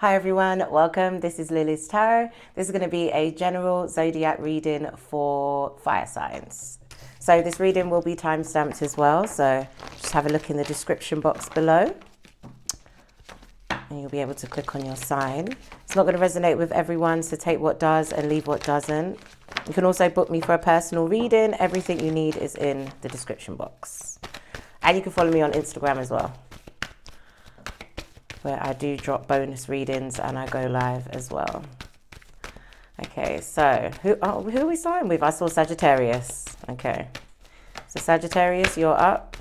Hi everyone, welcome. This is Lily's Tarot. This is going to be a general zodiac reading for fire signs. So this reading will be time-stamped as well, so just have a look in the description box below and you'll be able to click on your sign. It's not going to resonate with everyone, so take what does and leave what doesn't. You can also book me for a personal reading. Everything you need is in the description box. And you can follow me on Instagram as well, where I do drop bonus readings and I go live as well. Okay, so who are we starting with? I saw Sagittarius. Okay, so Sagittarius, you're up.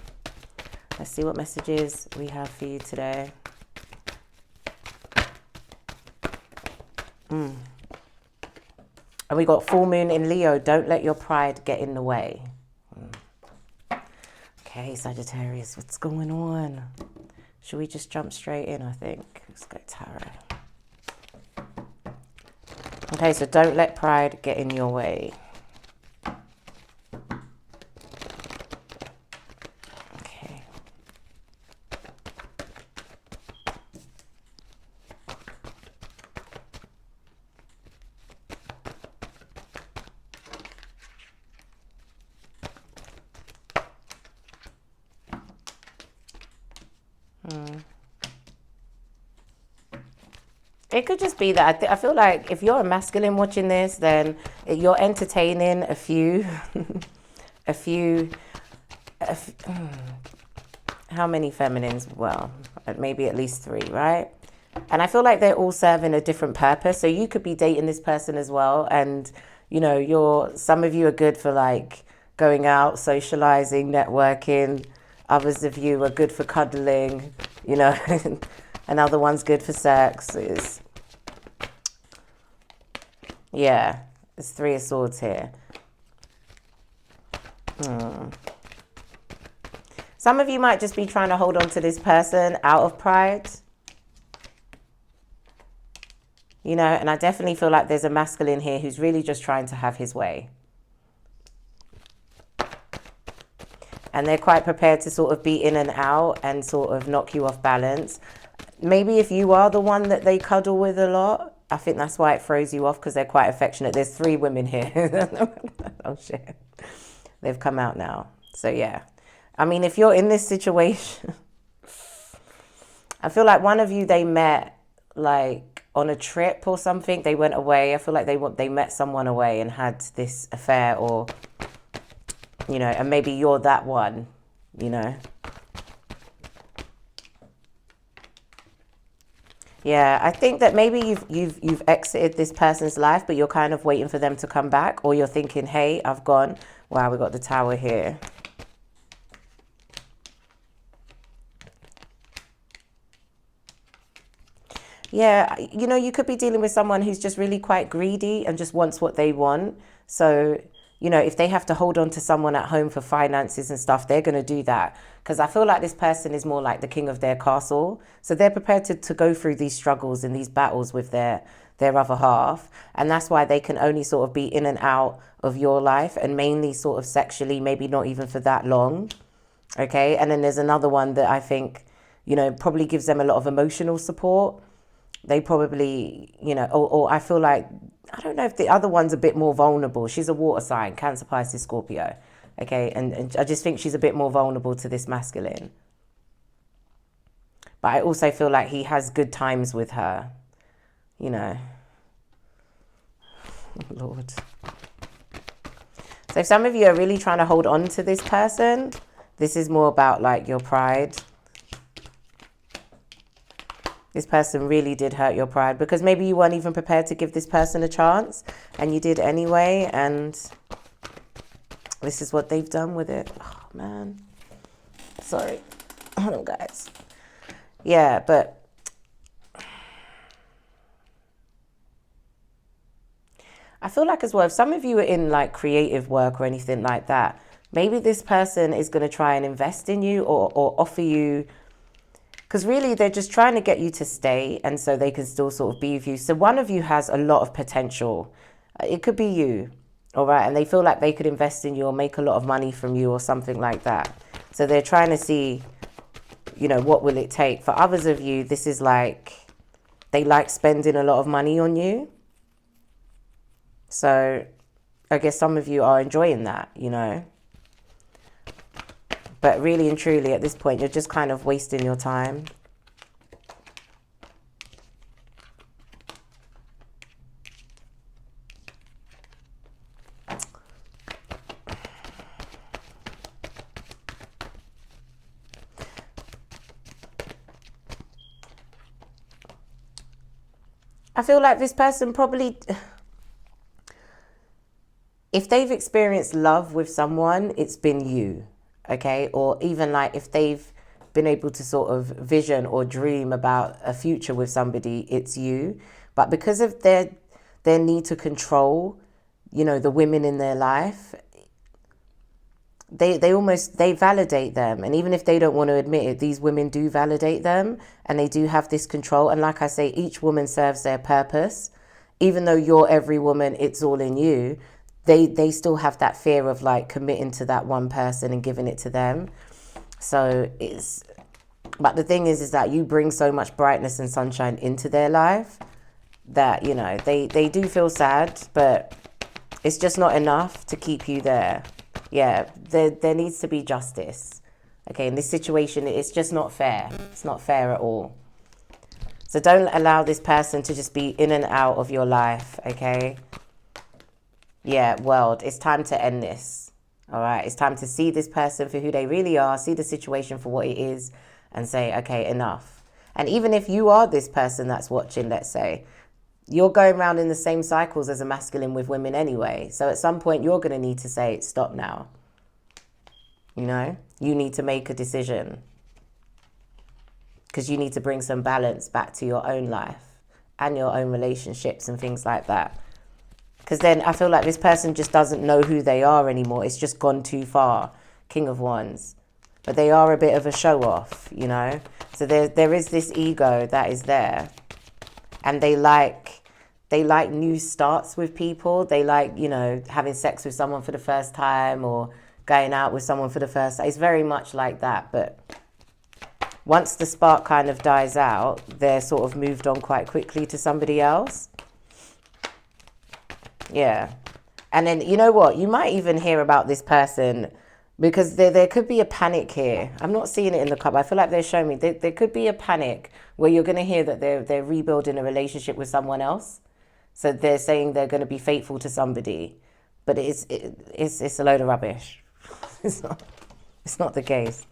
Let's see what messages we have for you today. And we got full moon in Leo. Don't let your pride get in the way. Okay, Sagittarius, what's going on? Should we just jump straight in, I think? Let's go tarot. Okay, so don't let pride get in your way. Okay. It could just be that I feel like if you're a masculine watching this, then you're entertaining a few, how many feminines? Well, maybe at least 3, right? And I feel like they're all serving a different purpose. So you could be dating this person as well. And, you know, some of you are good for like going out, socializing, networking. Others of you are good for cuddling, you know, another one's good for sex. Yeah, there's 3 of Swords here. Some of you might just be trying to hold on to this person out of pride. You know, and I definitely feel like there's a masculine here who's really just trying to have his way. And they're quite prepared to sort of be in and out and sort of knock you off balance. Maybe if you are the one that they cuddle with a lot, I think that's why it throws you off, because they're quite affectionate. There's 3 women here. Oh, shit. They've come out now. So, yeah. I mean, if you're in this situation, I feel like one of you, they met like on a trip or something. They went away. I feel like they met someone away and had this affair, or, you know, and maybe you're that one, you know. Yeah, I think that maybe you've exited this person's life, but you're kind of waiting for them to come back, or you're thinking, hey, I've gone. Wow, we got the Tower here. Yeah, you know, you could be dealing with someone who's just really quite greedy and just wants what they want. So, you know, if they have to hold on to someone at home for finances and stuff, they're going to do that. Because I feel like this person is more like the king of their castle. So they're prepared to go through these struggles and these battles with their other half. And that's why they can only sort of be in and out of your life, and mainly sort of sexually, maybe not even for that long. Okay. And then there's another one that I think, you know, probably gives them a lot of emotional support. They probably, you know, or I feel like, I don't know if the other one's a bit more vulnerable. She's a water sign, Cancer, Pisces, Scorpio. Okay, and I just think she's a bit more vulnerable to this masculine. But I also feel like he has good times with her, you know. Lord. So if some of you are really trying to hold on to this person, this is more about like your pride. This person really did hurt your pride, because maybe you weren't even prepared to give this person a chance and you did anyway. And this is what they've done with it. Oh, man. Sorry. Hold on, guys. Yeah, but I feel like as well, if some of you are in like creative work or anything like that, maybe this person is going to try and invest in you or offer you, because really they're just trying to get you to stay, and so they can still sort of be with you. So one of you has a lot of potential. It could be you, all right? And they feel like they could invest in you or make a lot of money from you or something like that. So they're trying to see, you know, what will it take? For others of you, this is like they like spending a lot of money on you. So I guess some of you are enjoying that, you know. But really and truly, at this point, you're just kind of wasting your time. I feel like this person probably, if they've experienced love with someone, it's been you, okay? Or even like if they've been able to sort of vision or dream about a future with somebody, it's you. But because of their need to control, you know, the women in their life, they validate them. And even if they don't want to admit it, these women do validate them, and they do have this control. And like I say, each woman serves their purpose. Even though you're every woman, it's all in you, they still have that fear of like committing to that one person and giving it to them. So but the thing is that you bring so much brightness and sunshine into their life that, you know, they do feel sad, but it's just not enough to keep you there. Yeah, there needs to be justice. Okay, in this situation, it's just not fair. It's not fair at all. So don't allow this person to just be in and out of your life, okay? Yeah, world, it's time to end this. All right, it's time to see this person for who they really are, see the situation for what it is, and say, okay, enough. And even if you are this person that's watching, let's say, you're going around in the same cycles as a masculine with women anyway. So at some point, you're going to need to say, stop now. You know, you need to make a decision. Because you need to bring some balance back to your own life and your own relationships and things like that. Because then I feel like this person just doesn't know who they are anymore. It's just gone too far. King of Wands. But they are a bit of a show-off, you know. So there is this ego that is there. And they like new starts with people. They like, you know, having sex with someone for the first time or going out with someone for the first time. It's very much like that. But once the spark kind of dies out, they're sort of moved on quite quickly to somebody else. Yeah. And then, you know what? You might even hear about this person because there could be a panic here. I'm not seeing it in the cup. I feel like they're showing me there could be a panic where you're going to hear that they're rebuilding a relationship with someone else. So they're saying they're going to be faithful to somebody, but it's a load of rubbish. It's not the case.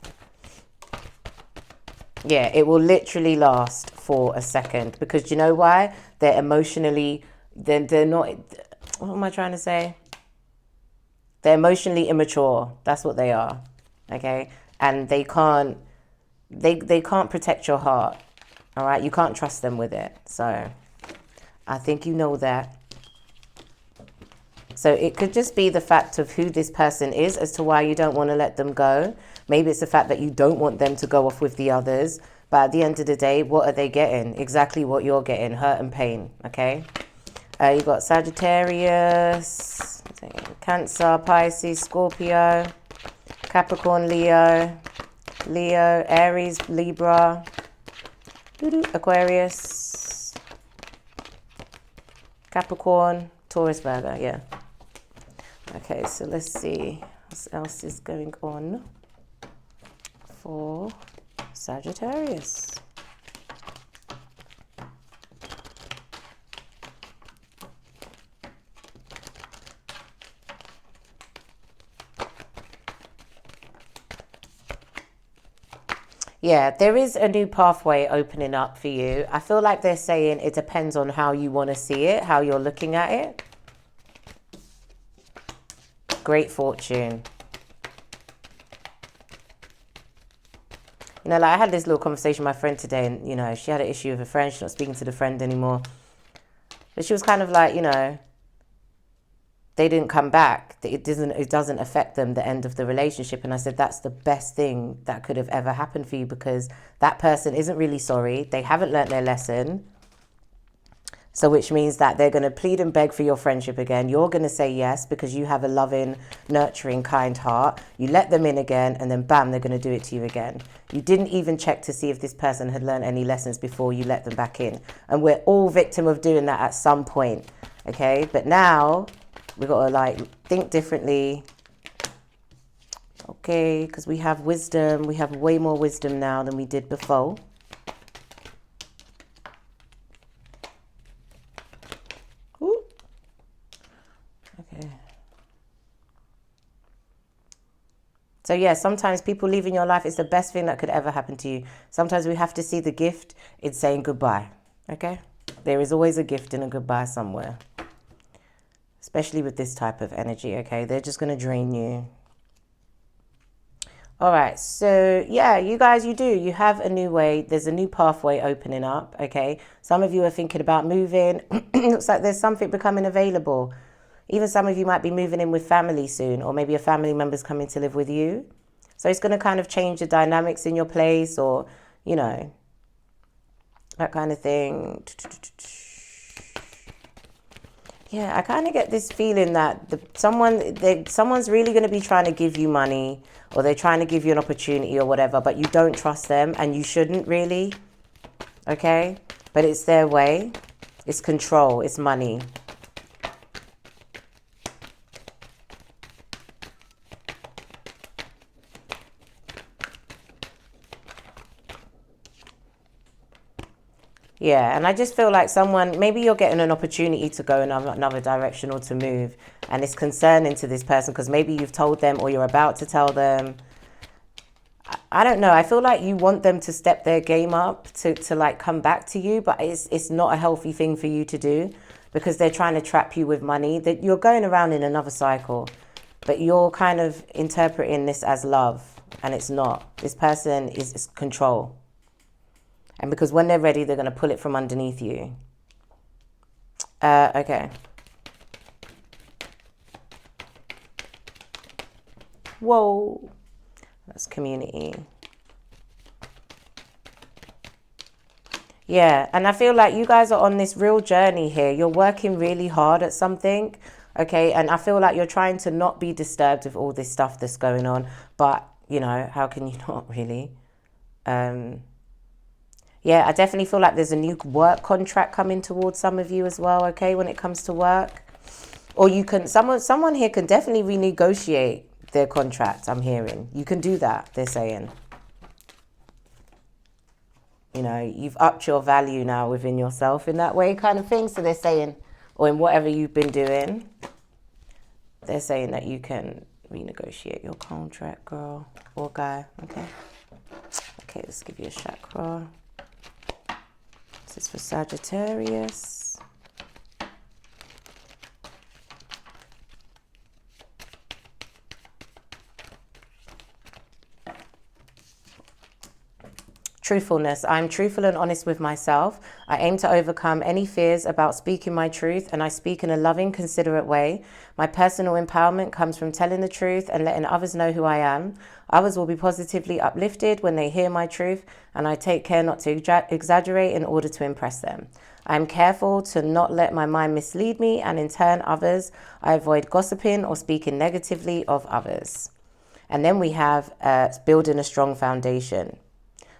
Yeah, it will literally last for a second because you know why? They're emotionally, they're not, what am I trying to say? They're emotionally immature. That's what they are. Okay. And they can't protect your heart. All right. You can't trust them with it. So I think you know that. So it could just be the fact of who this person is as to why you don't want to let them go. Maybe it's the fact that you don't want them to go off with the others. But at the end of the day, what are they getting? Exactly what you're getting, hurt and pain. Okay. You got Sagittarius, Cancer, Pisces, Scorpio, Capricorn, Leo, Aries, Libra, Aquarius, Capricorn, Taurus, Virgo, yeah. Okay, so let's see what else is going on for Sagittarius. Yeah, there is a new pathway opening up for you. I feel like they're saying it depends on how you want to see it, how you're looking at it. Great fortune. You know, like I had this little conversation with my friend today and, you know, she had an issue with a friend. She's not speaking to the friend anymore. But she was kind of like, you know, they didn't come back. It doesn't affect them, the end of the relationship. And I said, that's the best thing that could have ever happened for you because that person isn't really sorry. They haven't learnt their lesson. So which means that they're going to plead and beg for your friendship again. You're going to say yes because you have a loving, nurturing, kind heart. You let them in again, and then bam, they're going to do it to you again. You didn't even check to see if this person had learned any lessons before you let them back in. And we're all victim of doing that at some point. Okay, but now we've got to like think differently. Okay, because we have wisdom. We have way more wisdom now than we did before. Ooh. Okay. So yeah, sometimes people leaving your life is the best thing that could ever happen to you. Sometimes we have to see the gift in saying goodbye. Okay? There is always a gift in a goodbye somewhere. Especially with this type of energy, okay? They're just going to drain you. All right, so yeah, you guys, you have a new way. There's a new pathway opening up, okay? Some of you are thinking about moving. Looks like there's something becoming available. Even some of you might be moving in with family soon, or maybe a family member's coming to live with you. So it's going to kind of change the dynamics in your place, or, you know, that kind of thing. Yeah, I kind of get this feeling that someone's really going to be trying to give you money, or they're trying to give you an opportunity or whatever, but you don't trust them, and you shouldn't really, okay? But it's their way. It's control. It's money. Yeah, and I just feel like maybe you're getting an opportunity to go in another direction or to move, and it's concerning to this person because maybe you've told them or you're about to tell them. I don't know. I feel like you want them to step their game up to like come back to you, but it's not a healthy thing for you to do because they're trying to trap you with money. That you're going around in another cycle, but you're kind of interpreting this as love, and it's not. This person is control. And because when they're ready, they're going to pull it from underneath you. Okay. Whoa. That's community. Yeah, and I feel like you guys are on this real journey here. You're working really hard at something, okay? And I feel like you're trying to not be disturbed with all this stuff that's going on. But, you know, how can you not really? Yeah, I definitely feel like there's a new work contract coming towards some of you as well, okay, when it comes to work. Or you can, someone here can definitely renegotiate their contract, I'm hearing. You can do that, they're saying. You know, you've upped your value now within yourself in that way kind of thing. So they're saying, or in whatever you've been doing, they're saying that you can renegotiate your contract, girl or guy, okay? Okay, let's give you a chakra. This is for Sagittarius. Truthfulness. I'm truthful and honest with myself. I aim to overcome any fears about speaking my truth, and I speak in a loving, considerate way. My personal empowerment comes from telling the truth and letting others know who I am. Others will be positively uplifted when they hear my truth, and I take care not to exaggerate in order to impress them. I am careful to not let my mind mislead me, and in turn others. I avoid gossiping or speaking negatively of others. And then we have building a strong foundation.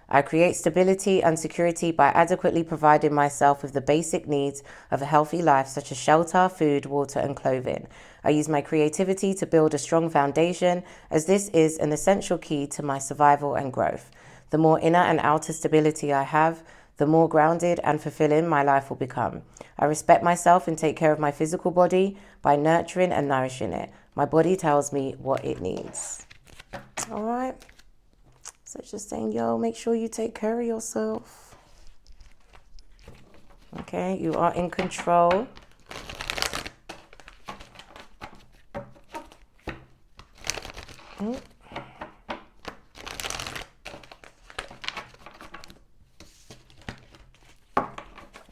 I create stability and security by adequately providing myself with the basic needs of a healthy life, such as shelter, food, water, and clothing. I use my creativity to build a strong foundation, as this is an essential key to my survival and growth. The more inner and outer stability I have, the more grounded and fulfilling my life will become. I respect myself and take care of my physical body by nurturing and nourishing it. My body tells me what it needs. All right. So it's just saying, yo, make sure you take care of yourself. Okay, you are in control.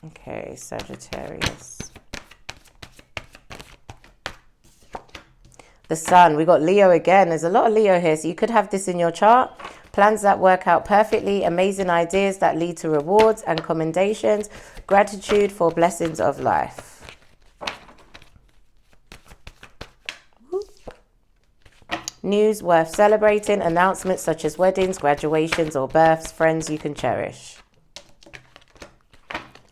Okay, Sagittarius. The sun, we got Leo again. There's a lot of Leo here, so you could have this in your chart. Plans that work out perfectly, amazing ideas that lead to rewards and commendations, gratitude for blessings of life. News worth celebrating, announcements such as weddings, graduations, or births, friends you can cherish.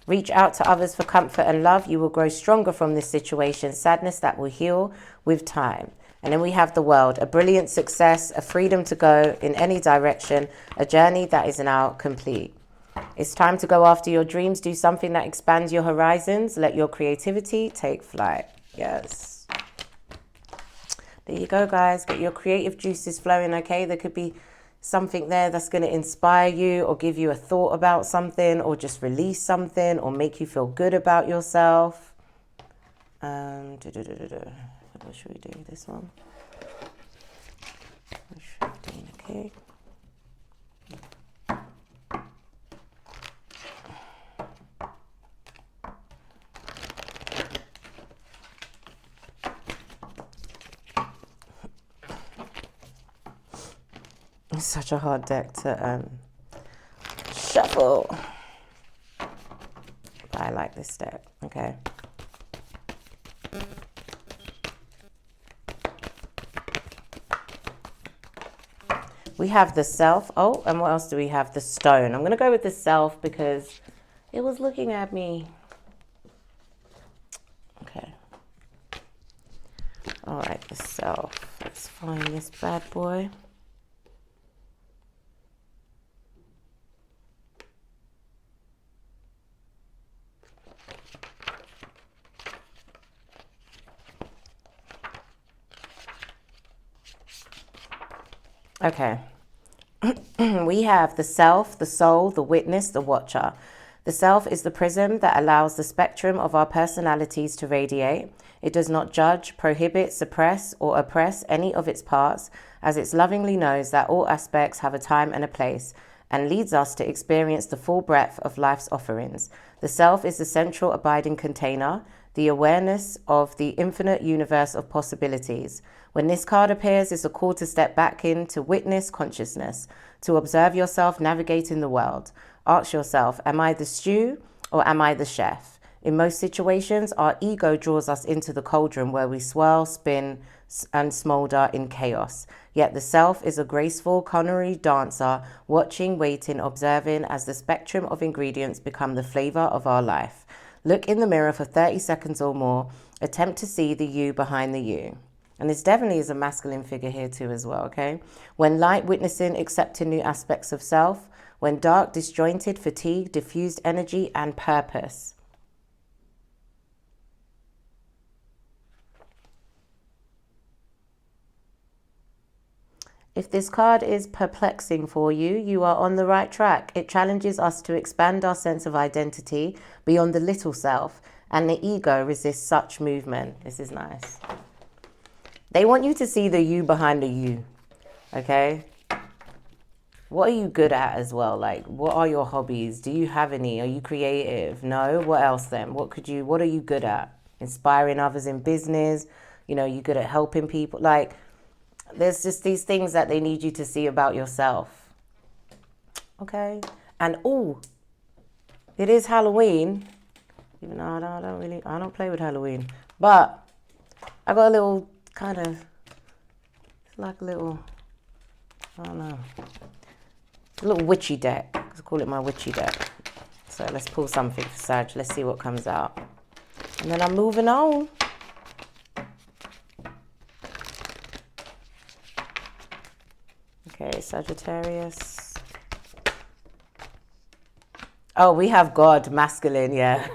Reach out to others for comfort and love. You will grow stronger from this situation. Sadness that will heal with time. And then we have the world, a brilliant success, a freedom to go in any direction, a journey that is now complete. It's time to go after your dreams. Do something that expands your horizons. Let your creativity take flight. Yes. There you go, guys. Get your creative juices flowing, okay? There could be something there that's going to inspire you or give you a thought about something or just release something or make you feel good about yourself. What should we do? This one? 15, okay. It's such a hard deck to shuffle. But I like this deck, okay. We have the Self. Oh, and what else do we have? The Stone. I'm going to go with the Self because it was looking at me. Okay. All right, the Self. Let's find this bad boy. Okay. We have the Self, the Soul, the Witness, the Watcher. The Self is the prism that allows the spectrum of our personalities to radiate. It does not judge, prohibit, suppress, or oppress any of its parts, as it lovingly knows that all aspects have a time and a place, and leads us to experience the full breadth of life's offerings. The Self is the central abiding container, the awareness of the infinite universe of possibilities. When this card appears, it's a call to step back in, to witness consciousness, to observe yourself navigating the world. Ask yourself, am I the stew or am I the chef? In most situations, our ego draws us into the cauldron where we swirl, spin, and smolder in chaos. Yet the Self is a graceful, culinary dancer, watching, waiting, observing as the spectrum of ingredients become the flavor of our life. Look in the mirror for 30 seconds or more. Attempt to see the you behind the you. And this definitely is a masculine figure here too as well, okay? When light, witnessing, accepting new aspects of self. When dark, disjointed, fatigue, diffused energy, and purpose. If this card is perplexing for you, you are on the right track. It challenges us to expand our sense of identity beyond the little self, and the ego resists such movement. This is nice. They want you to see the you behind the you, okay? What are you good at as well? Like, what are your hobbies? Do you have any? Are you creative? No? What else then? What are you good at? Inspiring others in business? You know, you good at helping people? Like, there's just these things that they need you to see about yourself. Okay? And, oh, it is Halloween. Even though I don't play with Halloween. But I got a little kind of, it's like a little, I don't know, a little witchy deck. Let's call it my witchy deck. So let's pull something for Sag. Let's see what comes out. And then I'm moving on. Okay, Sagittarius. Oh, we have God, masculine, yeah.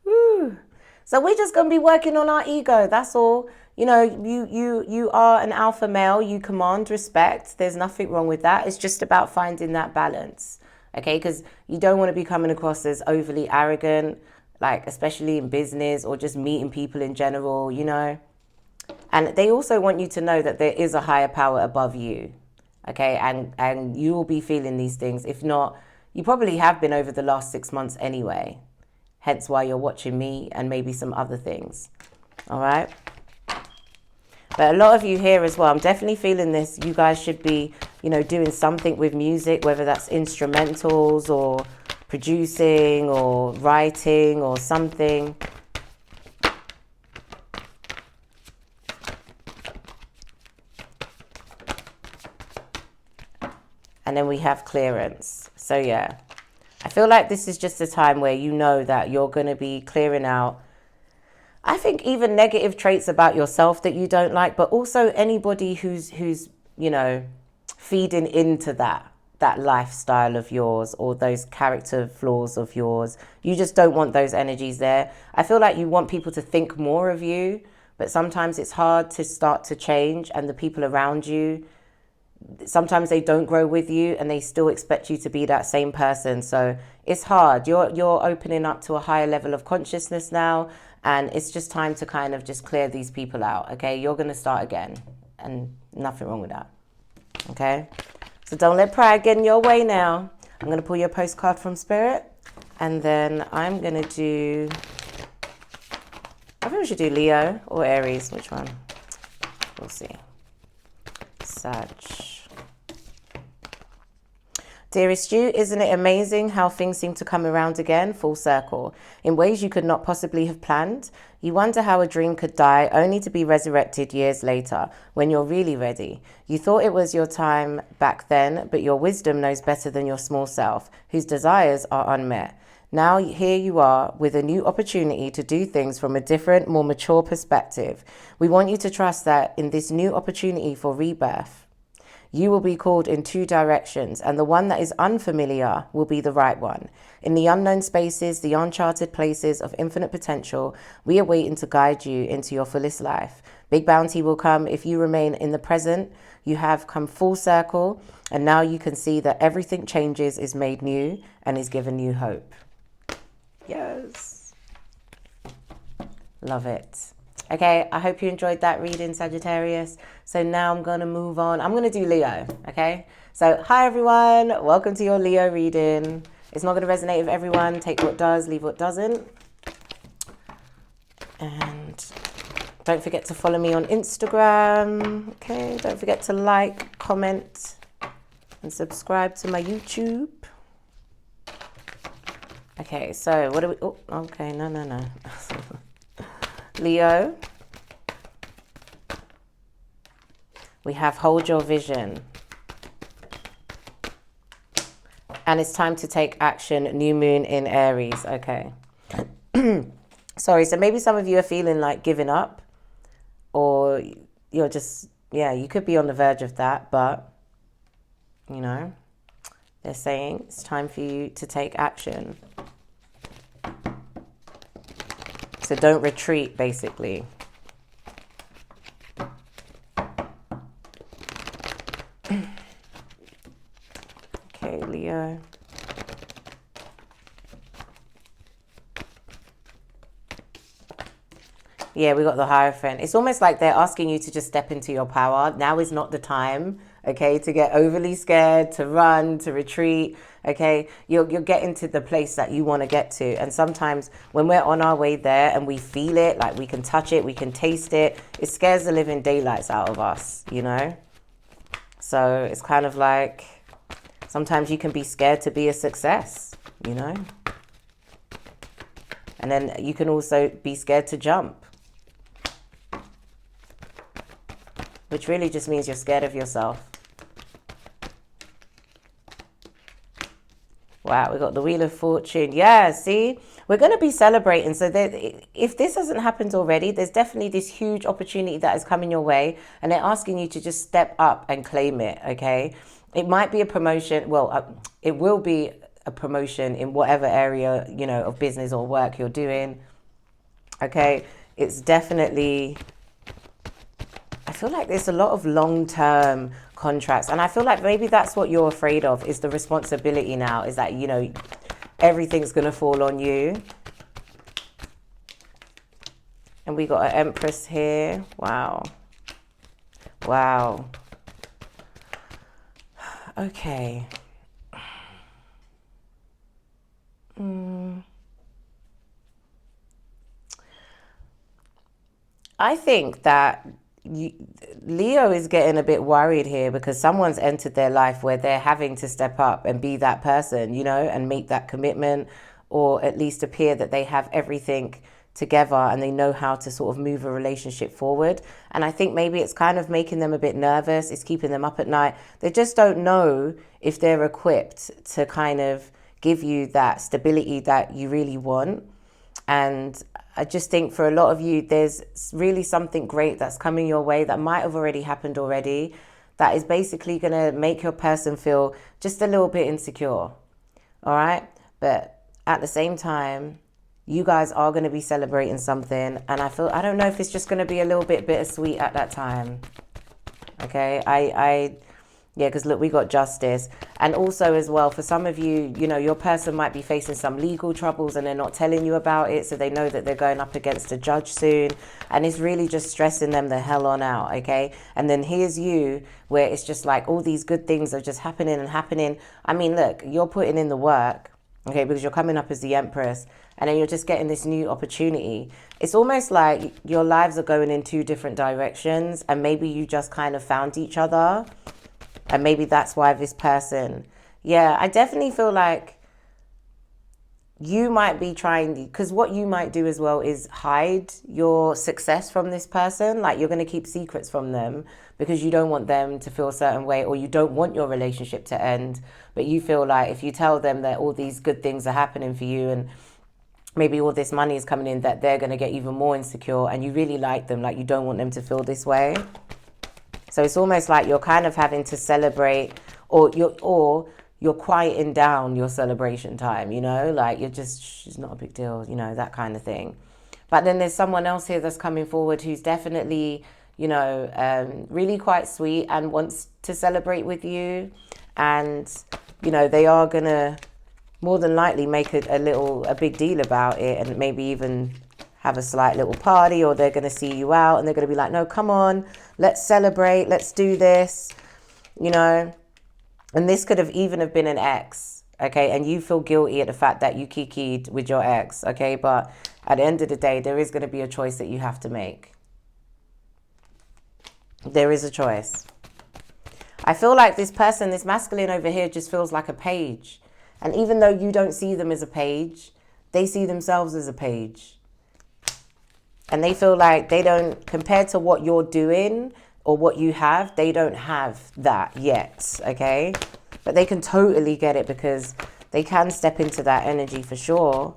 Woo. So we're just going to be working on our ego. That's all. You know, you are an alpha male. You command respect. There's nothing wrong with that. It's just about finding that balance. Okay, because you don't want to be coming across as overly arrogant, like especially in business or just meeting people in general, you know. And they also want you to know that there is a higher power above you. Okay, and you will be feeling these things. If not, you probably have been over the last 6 months anyway. Hence why you're watching me and maybe some other things. All right. But a lot of you here as well, I'm definitely feeling this. You guys should be, you know, doing something with music, whether that's instrumentals or producing or writing or something. And then we have clearance. So yeah, I feel like this is just a time where you know that you're going to be clearing out, I think, even negative traits about yourself that you don't like, but also anybody who's you know, feeding into that lifestyle of yours or those character flaws of yours. You just don't want those energies there. I feel like you want people to think more of you, but sometimes it's hard to start to change, and the people around you, sometimes they don't grow with you and they still expect you to be that same person. So it's hard. You're opening up to a higher level of consciousness now, and it's just time to kind of just clear these people out. Okay, you're going to start again, and nothing wrong with that. Okay, so don't let pride get in your way now. I'm going to pull your postcard from Spirit, and then I'm going to do, I think we should do Leo or Aries. Which one? We'll see. Sag. Dearest you, isn't it amazing how things seem to come around again, full circle, in ways you could not possibly have planned? You wonder how a dream could die only to be resurrected years later, when you're really ready. You thought it was your time back then, but your wisdom knows better than your small self, whose desires are unmet. Now here you are with a new opportunity to do things from a different, more mature perspective. We want you to trust that in this new opportunity for rebirth, you will be called in two directions, and the one that is unfamiliar will be the right one. In the unknown spaces, the uncharted places of infinite potential, we are waiting to guide you into your fullest life. Big bounty will come if you remain in the present. You have come full circle, and now you can see that everything changes, is made new, and is given new hope. Yes. Love it. Okay, I hope you enjoyed that reading, Sagittarius. So now I'm going to move on. I'm going to do Leo, okay? So hi, everyone. Welcome to your Leo reading. It's not going to resonate with everyone. Take what does, leave what doesn't. And don't forget to follow me on Instagram, okay? Don't forget to like, comment, and subscribe to my YouTube. Okay, so what do we... Oh, okay, no. Leo, we have hold your vision, and it's time to take action. New moon in Aries. Okay. Sorry, so maybe some of you are feeling like giving up, or you're just, yeah, you could be on the verge of that, but you know, they're saying it's time for you to take action. So don't retreat, basically. Okay, Leo. Yeah, we got the Hierophant. It's almost like they're asking you to just step into your power. Now is not the time, okay, to get overly scared, to run, to retreat, okay? You're getting to the place that you want to get to. And sometimes when we're on our way there and we feel it, like we can touch it, we can taste it, it scares the living daylights out of us, you know? So it's kind of like sometimes you can be scared to be a success, you know? And then you can also be scared to jump, which really just means you're scared of yourself. Wow, we got the Wheel of Fortune. Yeah, see, we're going to be celebrating. So if this hasn't happened already, there's definitely this huge opportunity that is coming your way, and they're asking you to just step up and claim it, okay? It might be a promotion. Well, it will be a promotion in whatever area, you know, of business or work you're doing, okay? It's definitely... I feel like there's a lot of long-term contracts, and I feel like maybe that's what you're afraid of, is the responsibility now, is that, you know, everything's going to fall on you. And we got an Empress here. Wow. Wow. Okay. I think that Leo is getting a bit worried here because someone's entered their life where they're having to step up and be that person, and make that commitment, or at least appear that they have everything together and they know how to sort of move a relationship forward. And I think maybe it's kind of making them a bit nervous. It's keeping them up at night. They just don't know if they're equipped to kind of give you that stability that you really want. And I just think for a lot of you, there's really something great that's coming your way that might have already happened already, that is basically going to make your person feel just a little bit insecure. All right. But at the same time, you guys are going to be celebrating something. And I don't know if it's just going to be a little bit bittersweet at that time. Okay. Yeah, because look, we got justice. And also as well, for some of you, your person might be facing some legal troubles and they're not telling you about it. So they know that they're going up against a judge soon. And it's really just stressing them the hell on out, okay? And then here's you, where it's just like all these good things are just happening and happening. I mean, look, you're putting in the work, okay, because you're coming up as the Empress. And then you're just getting this new opportunity. It's almost like your lives are going in two different directions. And maybe you just kind of found each other. And maybe that's why this person, I definitely feel like you might be trying, because what you might do as well is hide your success from this person. Like you're going to keep secrets from them because you don't want them to feel a certain way, or you don't want your relationship to end. But you feel like if you tell them that all these good things are happening for you and maybe all this money is coming in, that they're going to get even more insecure, and you really like them, like you don't want them to feel this way. So it's almost like you're kind of having to celebrate, or you're quieting down your celebration time, like it's not a big deal, that kind of thing. But then there's someone else here that's coming forward who's definitely, really quite sweet and wants to celebrate with you. And, they are going to more than likely make a big deal about it, and maybe even have a slight little party, or they're going to see you out and they're going to be like, no, come on, let's celebrate, let's do this, And this could have even have been an ex, okay? And you feel guilty at the fact that you kikied with your ex, okay? But at the end of the day, there is going to be a choice that you have to make. There is a choice. I feel like this person, this masculine over here, just feels like a page. And even though you don't see them as a page, they see themselves as a page. And they feel like they don't, compared to what you're doing or what you have, they don't have that yet, okay? But they can totally get it because they can step into that energy for sure.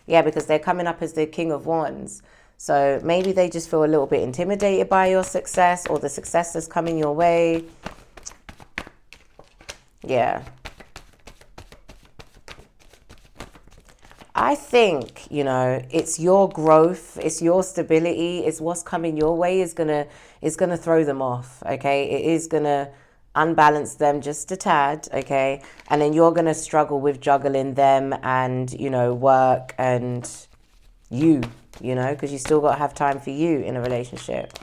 Yeah, because they're coming up as the King of Wands. So maybe they just feel a little bit intimidated by your success, or the success that's coming your way. Yeah. I think, it's your growth, it's your stability, it's what's coming your way is gonna throw them off, okay? It is gonna unbalance them just a tad, okay? And then you're gonna struggle with juggling them and, work and you, because you still gotta have time for you in a relationship.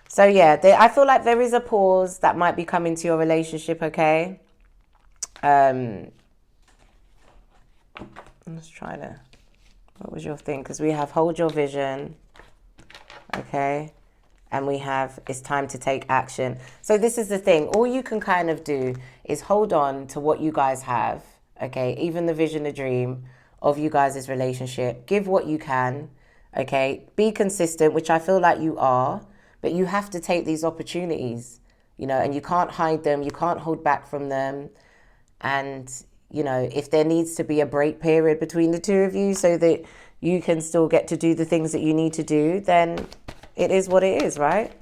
So yeah, I feel like there is a pause that might be coming to your relationship, okay? Let's try to, what was your thing? Because we have hold your vision, okay? And we have, it's time to take action. So this is the thing. All you can kind of do is hold on to what you guys have, okay? Even the vision, the dream of you guys' relationship. Give what you can, okay? Be consistent, which I feel like you are, but you have to take these opportunities, and you can't hide them. You can't hold back from them. And if there needs to be a break period between the two of you so that you can still get to do the things that you need to do, then it is what it is, right?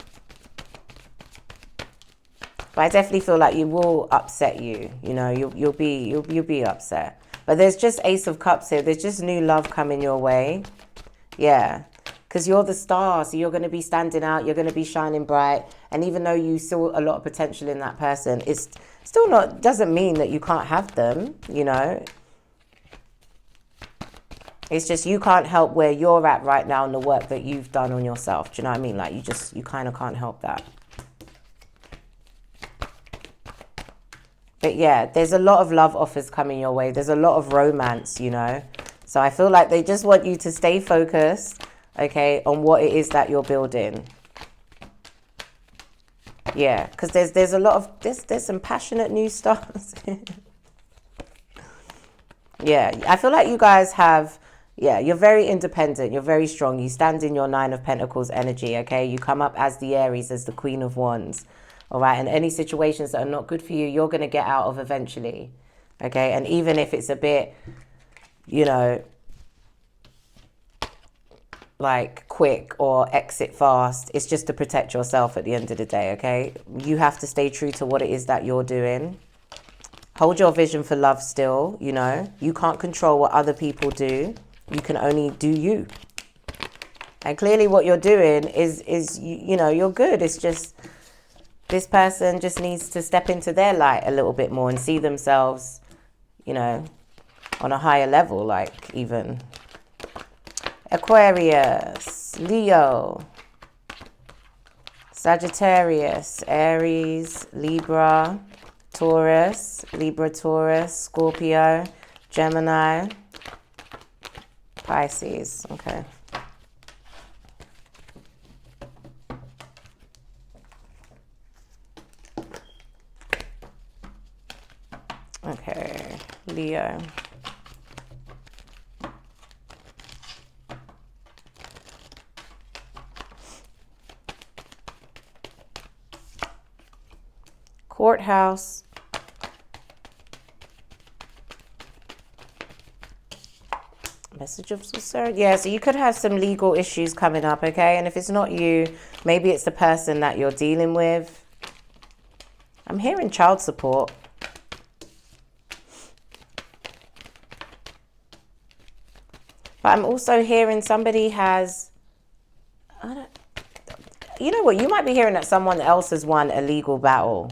But I definitely feel like you will upset you. You'll be upset. But there's just Ace of Cups here. There's just new love coming your way. Yeah. Because you're the star, so you're going to be standing out. You're going to be shining bright. And even though you saw a lot of potential in that person, it's still doesn't mean that you can't have them, It's just you can't help where you're at right now and the work that you've done on yourself. Do you know what I mean? Like you kind of can't help that. But yeah, there's a lot of love offers coming your way. There's a lot of romance, So I feel like they just want you to stay focused, okay, on what it is that you're building. Yeah, because there's a lot of there's some passionate new stars. Yeah, I feel like you guys have, yeah, you're very independent, you're very strong, you stand in your Nine of Pentacles energy, okay? You come up as the Aries, as the Queen of Wands, all right? And any situations that are not good for you, you're going to get out of eventually, okay? And even if it's a bit, you know, like quick or exit fast, it's just to protect yourself at the end of the day, okay? You have to stay true to what it is that you're doing. Hold your vision for love still, you know. You can't control what other people do. You can only do you. And clearly what you're doing is you know, you're good. It's just this person just needs to step into their light a little bit more and see themselves, you know, on a higher level, like even. Aquarius, Leo, Sagittarius, Aries, Libra, Taurus, Libra, Taurus, Scorpio, Gemini, Pisces. Okay. Okay, Leo. Courthouse. Message of concern. Yeah, so you could have some legal issues coming up, okay? And if it's not you, maybe it's the person that you're dealing with. I'm hearing child support. But I'm also hearing somebody has, you know what, you might be hearing that someone else has won a legal battle,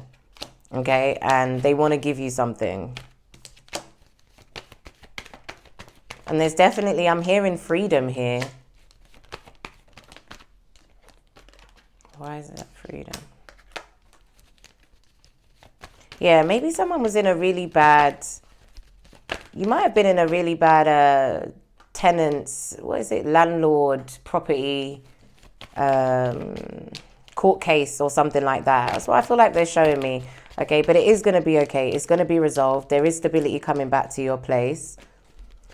okay? And they want to give you something. And there's definitely, I'm hearing freedom here. Why is that freedom? Yeah, maybe someone was in a really bad, you might have been in a really bad tenants, what is it, landlord, property, court case or something like that. That's what I feel like they're showing me. Okay, but it is going to be okay. It's going to be resolved. There is stability coming back to your place.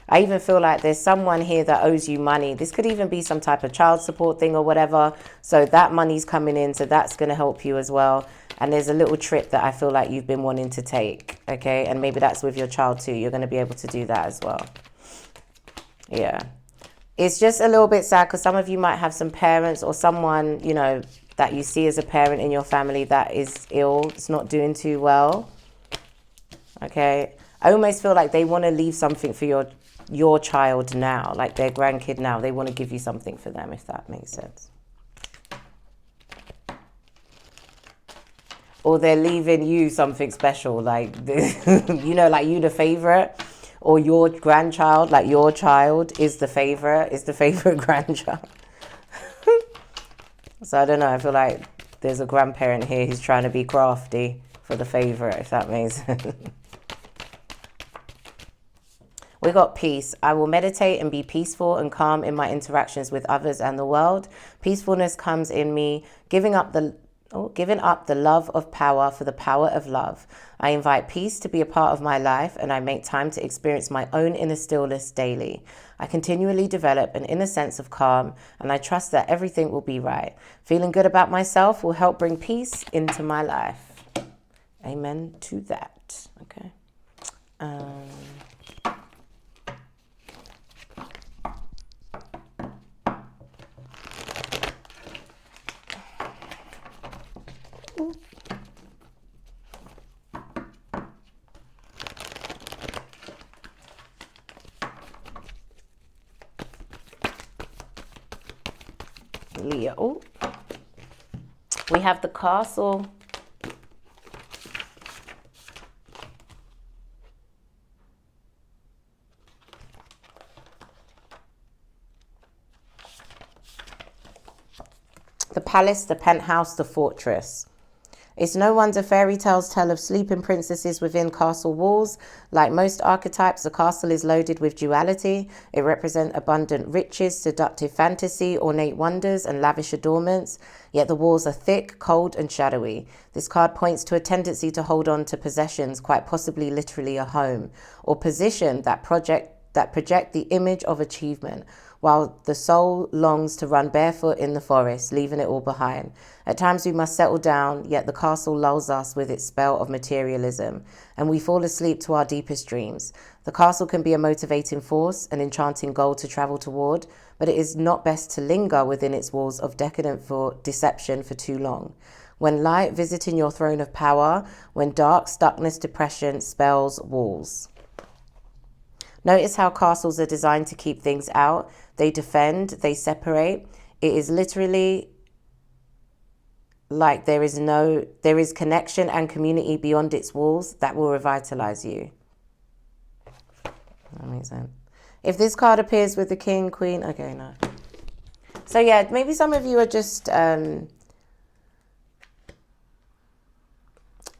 I even feel like there's someone here that owes you money. This could even be some type of child support thing or whatever. So that money's coming in. So that's going to help you as well. And there's a little trip that I feel like you've been wanting to take. Okay. And maybe that's with your child too. You're going to be able to do that as well. Yeah. It's just a little bit sad because some of you might have some parents or someone, you know, that you see as a parent in your family that is ill. It's not doing too well. Okay. I almost feel like they want to leave something for your child now, like their grandkid now. They want to give you something for them, if that makes sense. Or they're leaving you something special, like, you know, like you the favorite, or your grandchild, like your child is the favorite grandchild. So I don't know, I feel like there's a grandparent here who's trying to be crafty for the favorite, if that makes sense. We got peace. I will meditate and be peaceful and calm in my interactions with others and the world. Peacefulness comes in me, giving up the love of power for the power of love. I invite peace to be a part of my life, and I make time to experience my own inner stillness daily. I continually develop an inner sense of calm, and I trust that everything will be right. Feeling good about myself will help bring peace into my life. Amen to that. Okay. Leo. We have the castle. The palace, the penthouse, the fortress. It's no wonder fairy tales tell of sleeping princesses within castle walls. Like most archetypes, the castle is loaded with duality. It represents abundant riches, seductive fantasy, ornate wonders, and lavish adornments. Yet the walls are thick, cold, and shadowy. This card points to a tendency to hold on to possessions, quite possibly literally a home, or position that project the image of achievement, while the soul longs to run barefoot in the forest, leaving it all behind. At times we must settle down, yet the castle lulls us with its spell of materialism, and we fall asleep to our deepest dreams. The castle can be a motivating force, an enchanting goal to travel toward, but it is not best to linger within its walls of decadent for deception for too long. When light visiting your throne of power, when dark stuckness, depression spells walls. Notice how castles are designed to keep things out. They defend, they separate. It is literally like there is connection and community beyond its walls that will revitalize you. That makes sense. If this card appears with the king, queen, okay, no. So yeah, maybe some of you are just,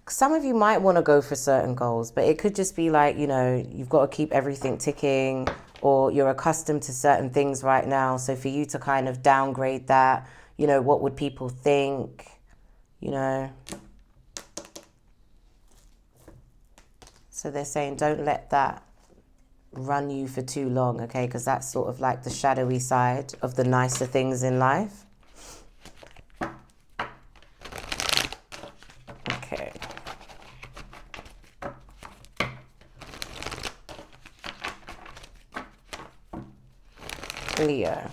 some of you might want to go for certain goals, but it could just be like, you know, you've got to keep everything ticking, or you're accustomed to certain things right now. So for you to kind of downgrade that, you know, what would people think, you know? So they're saying don't let that run you for too long, okay? Because that's sort of like the shadowy side of the nicer things in life. Okay. Leo.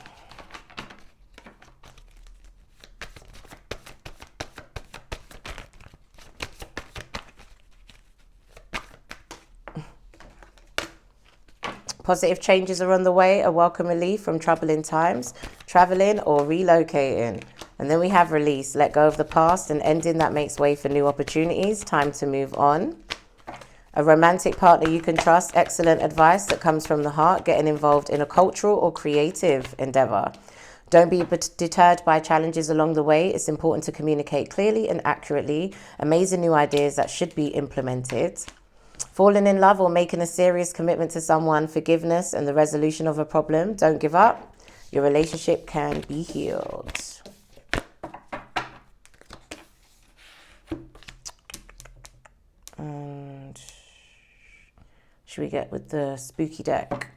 Positive changes are on the way, a welcome relief from troubling times, traveling or relocating. And then we have release, let go of the past, and ending that makes way for new opportunities, time to move on. A romantic partner you can trust, excellent advice that comes from the heart, getting involved in a cultural or creative endeavor. Don't be deterred by challenges along the way. It's important to communicate clearly and accurately, amazing new ideas that should be implemented. Falling in love or making a serious commitment to someone, forgiveness and the resolution of a problem. Don't give up. Your relationship can be healed. And should we get with the spooky deck?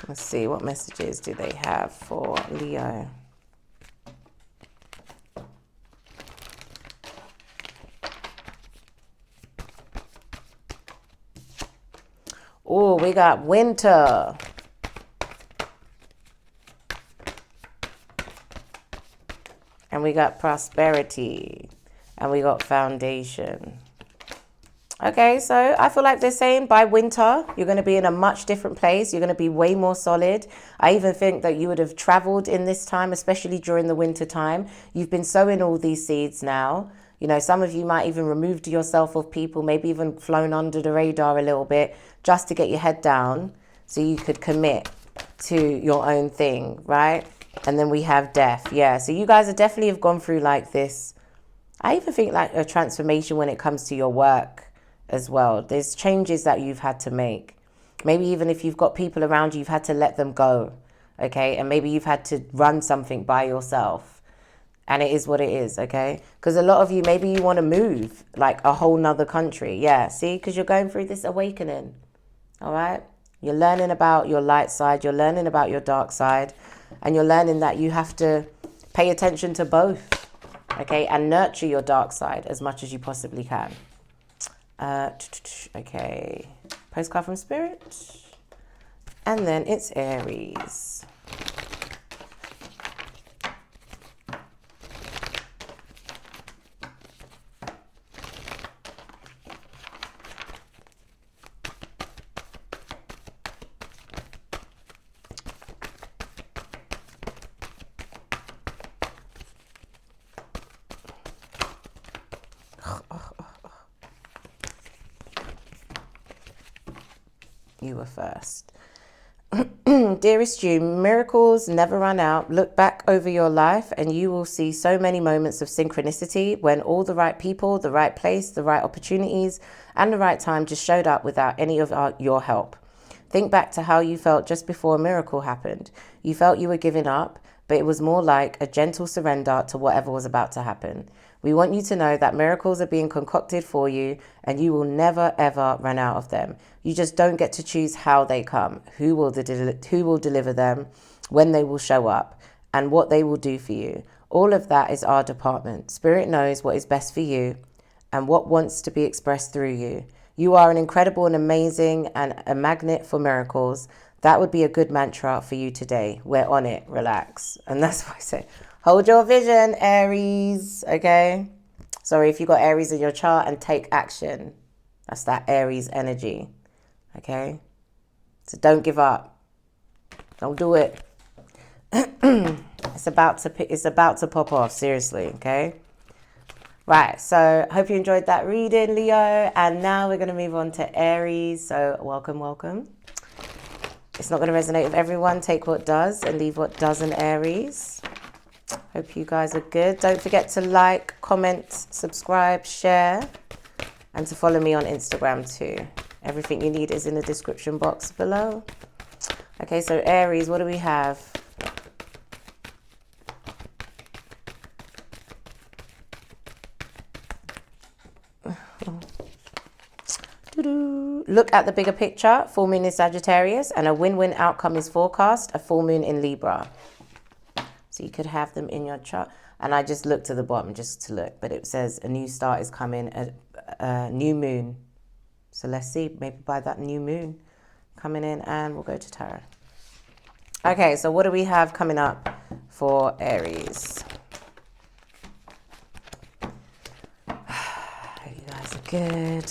Let's see, what messages do they have for Leo? Oh, we got winter. And we got prosperity. And we got foundation. Okay, so I feel like they're saying by winter, you're going to be in a much different place. You're going to be way more solid. I even think that you would have traveled in this time, especially during the winter time. You've been sowing all these seeds now. You know, some of you might even removed yourself of people, maybe even flown under the radar a little bit just to get your head down so you could commit to your own thing, right? And then we have death. Yeah, so you guys are definitely have gone through like this. I even think like a transformation when it comes to your work as well. There's changes that you've had to make. Maybe even if you've got people around you, you've had to let them go, okay? And maybe you've had to run something by yourself. And it is what it is, okay? Because a lot of you, maybe you want to move like a whole nother country. Yeah, see? Because you're going through this awakening, all right? You're learning about your light side. You're learning about your dark side. And you're learning that you have to pay attention to both, okay? And nurture your dark side as much as you possibly can. Okay, postcard from Spirit. And then it's Aries. You were first. Dearest you, miracles never run out. Look back over your life and you will see so many moments of synchronicity when all the right people, the right place, the right opportunities, and the right time just showed up without any of your help. Think back to how you felt just before a miracle happened. You felt you were giving up, but it was more like a gentle surrender to whatever was about to happen. We want you to know that miracles are being concocted for you and you will never ever run out of them. You just don't get to choose how they come, who will deliver them, when they will show up, and what they will do for you. All of that is our department. Spirit knows what is best for you and what wants to be expressed through you. You are an incredible and amazing and a magnet for miracles. That would be a good mantra for you today. We're on it. Relax. And that's why I say, hold your vision, Aries. Okay? Sorry if you got Aries in your chart, and take action. That's that Aries energy. Okay? So don't give up. Don't do it. It's about to pop off. Seriously. Okay? Right, so hope you enjoyed that reading, Leo. And now we're going to move on to Aries. So welcome, welcome. It's not going to resonate with everyone. Take what does and leave what doesn't, Aries. Hope you guys are good. Don't forget to like, comment, subscribe, share, and to follow me on Instagram too. Everything you need is in the description box below. Okay, so Aries, what do we have? Look at the bigger picture. Full moon in Sagittarius and a win-win outcome is forecast. A full moon in Libra. So you could have them in your chart. And I just looked to the bottom just to look. But it says a new start is coming. A new moon. So let's see. Maybe by that new moon coming in. And we'll go to tarot. Okay, so what do we have coming up for Aries? You guys are good.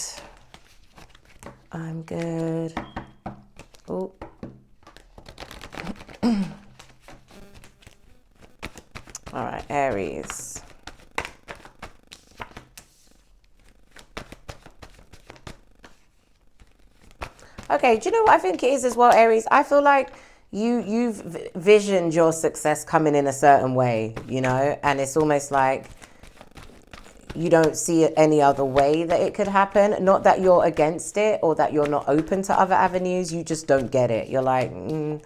I'm good. Oh. All right, Aries. Okay, do you know what I think it is as well, Aries? I feel like you've visioned your success coming in a certain way, you know, and it's almost like you don't see it any other way that it could happen. Not that you're against it or that you're not open to other avenues. You just don't get it. You're like, you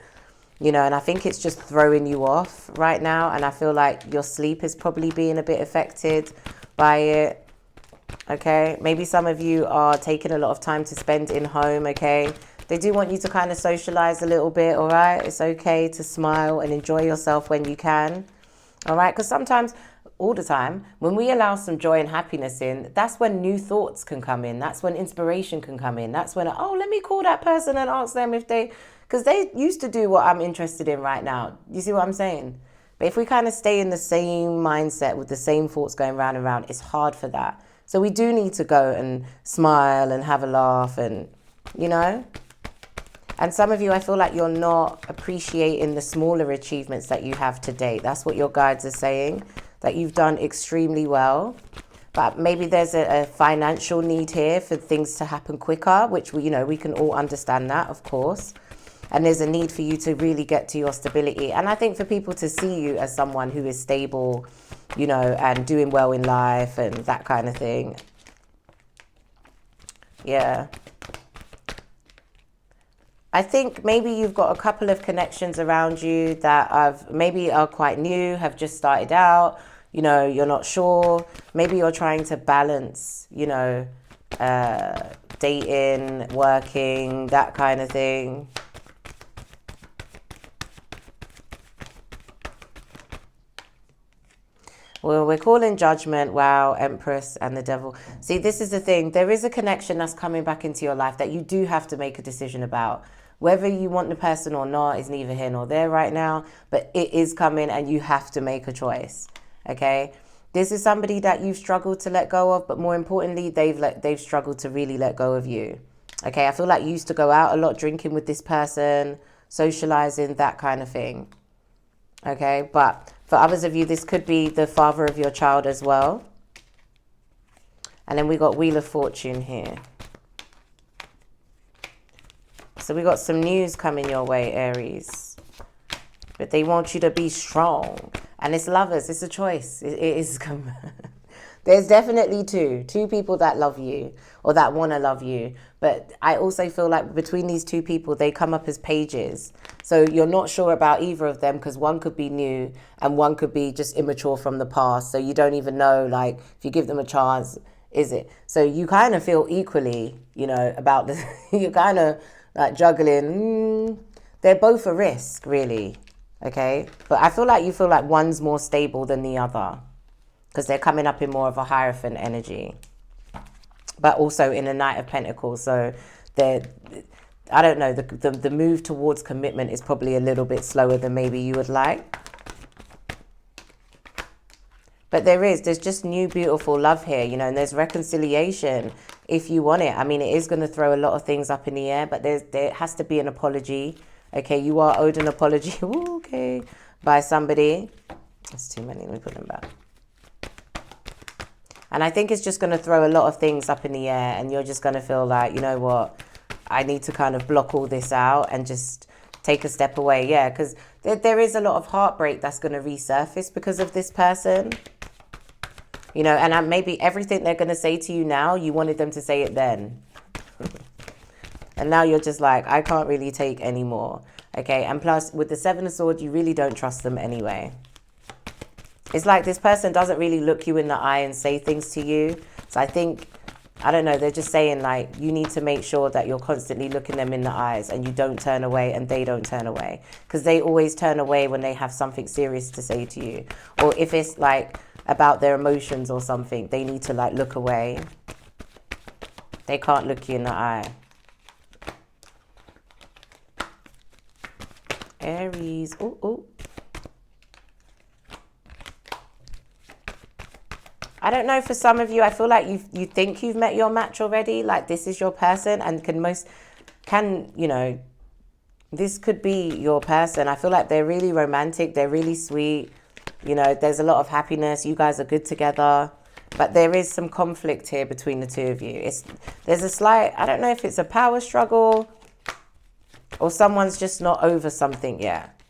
know, and I think it's just throwing you off right now. And I feel like your sleep is probably being a bit affected by it. Okay. Maybe some of you are taking a lot of time to spend in home. Okay. They do want you to kind of socialize a little bit. All right. It's okay to smile and enjoy yourself when you can. All right. Because sometimes, all the time, when we allow some joy and happiness in, that's when new thoughts can come in. That's when inspiration can come in. That's when, oh, let me call that person and ask them if they, because they used to do what I'm interested in right now. You see what I'm saying? But if we kind of stay in the same mindset with the same thoughts going round and round, it's hard for that. So we do need to go and smile and have a laugh and, you know. And some of you, I feel like you're not appreciating the smaller achievements that you have to date. That's what your guides are saying, that you've done extremely well. But maybe there's a financial need here for things to happen quicker, which we, you know, we can all understand that, of course. And there's a need for you to really get to your stability. And I think for people to see you as someone who is stable, you know, and doing well in life and that kind of thing. Yeah. I think maybe you've got a couple of connections around you that maybe are quite new, have just started out, you know, you're not sure. Maybe you're trying to balance, you know, dating, working, that kind of thing. Well, we're calling judgment. Wow, Empress and the devil. See, this is the thing. There is a connection that's coming back into your life that you do have to make a decision about. Whether you want the person or not is neither here nor there right now, but it is coming and you have to make a choice. Okay? This is somebody that you've struggled to let go of, but more importantly, they've struggled to really let go of you. Okay? I feel like you used to go out a lot drinking with this person, socializing, that kind of thing. Okay? But for others of you, this could be the father of your child as well. And then we got Wheel of Fortune here. So we got some news coming your way, Aries. But they want you to be strong. And it's lovers. It's a choice. It is. There's definitely two people that love you or that want to love you. But I also feel like between these two people, they come up as pages. So you're not sure about either of them because one could be new and one could be just immature from the past. So you don't even know, like, if you give them a chance, is it? So you kind of feel equally, you know, about this. You're kind of like juggling. They're both a risk, really. Okay. But I feel like you feel like one's more stable than the other, because they're coming up in more of a Hierophant energy, but also in a Knight of Pentacles. So they're, I don't know, the move towards commitment is probably a little bit slower than maybe you would like. But there's just new, beautiful love here, you know, and there's reconciliation if you want it. I mean, it is going to throw a lot of things up in the air, but there has to be an apology. Okay, you are owed an apology, ooh, okay, by somebody. That's too many, let me put them back. And I think it's just going to throw a lot of things up in the air, and you're just going to feel like, you know what, I need to kind of block all this out and just take a step away. Yeah, because there is a lot of heartbreak that's going to resurface because of this person. You know, and maybe everything they're going to say to you now, you wanted them to say it then. And now you're just like, I can't really take anymore. Okay, and plus with the Seven of Swords, you really don't trust them anyway. It's like this person doesn't really look you in the eye and say things to you. So I think, I don't know, they're just saying like, you need to make sure that you're constantly looking them in the eyes and you don't turn away and they don't turn away. Because they always turn away when they have something serious to say to you. Or if it's like about their emotions or something, they need to like look away. They can't look you in the eye. Aries, ooh, ooh. I don't know, for some of you, I feel like you think you've met your match already. Like this is your person, and you know, this could be your person. I feel like they're really romantic. They're really sweet. You know, there's a lot of happiness. You guys are good together. But there is some conflict here between the two of you. There's a slight, I don't know if it's a power struggle or someone's just not over something yet.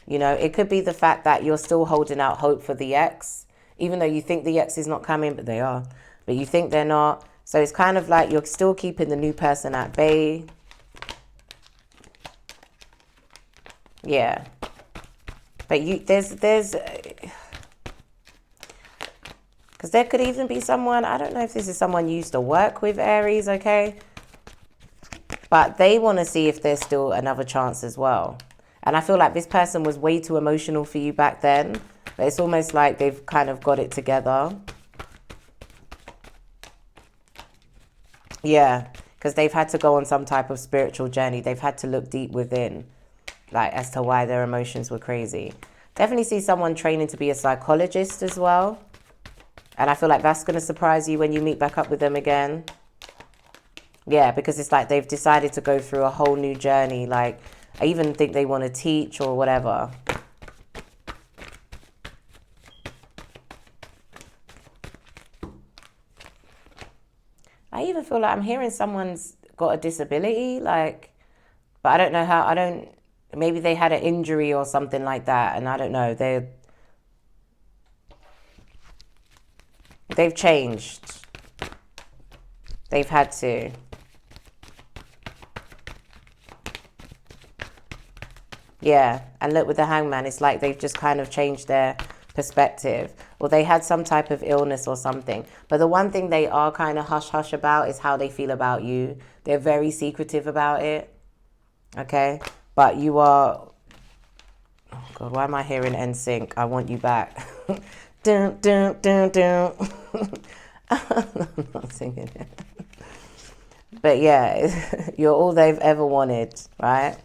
You know, it could be the fact that you're still holding out hope for the ex. Even though you think the ex is not coming, but they are. But you think they're not. So it's kind of like you're still keeping the new person at bay. Yeah. But there's because there could even be someone, I don't know if this is someone you used to work with, Aries, okay? But they want to see if there's still another chance as well. And I feel like this person was way too emotional for you back then. But it's almost like they've kind of got it together. Yeah, because they've had to go on some type of spiritual journey. They've had to look deep within, like, as to why their emotions were crazy. Definitely see someone training to be a psychologist as well. And I feel like that's going to surprise you when you meet back up with them again. Yeah, because it's like they've decided to go through a whole new journey. Like, I even think they want to teach or whatever. I even feel like I'm hearing someone's got a disability, like, but I don't know how, maybe they had an injury or something like that, and I don't know, they've changed. They've had to. Yeah, and look with the Hangman, it's like they've just kind of changed their perspective, or they had some type of illness or something. But the one thing they are kind of hush-hush about is how they feel about you. They're very secretive about it, okay? But you are, oh God, why am I hearing NSYNC? I want you back. Dun, dun, dun, dun. I'm not singing it. But yeah, you're all they've ever wanted, right?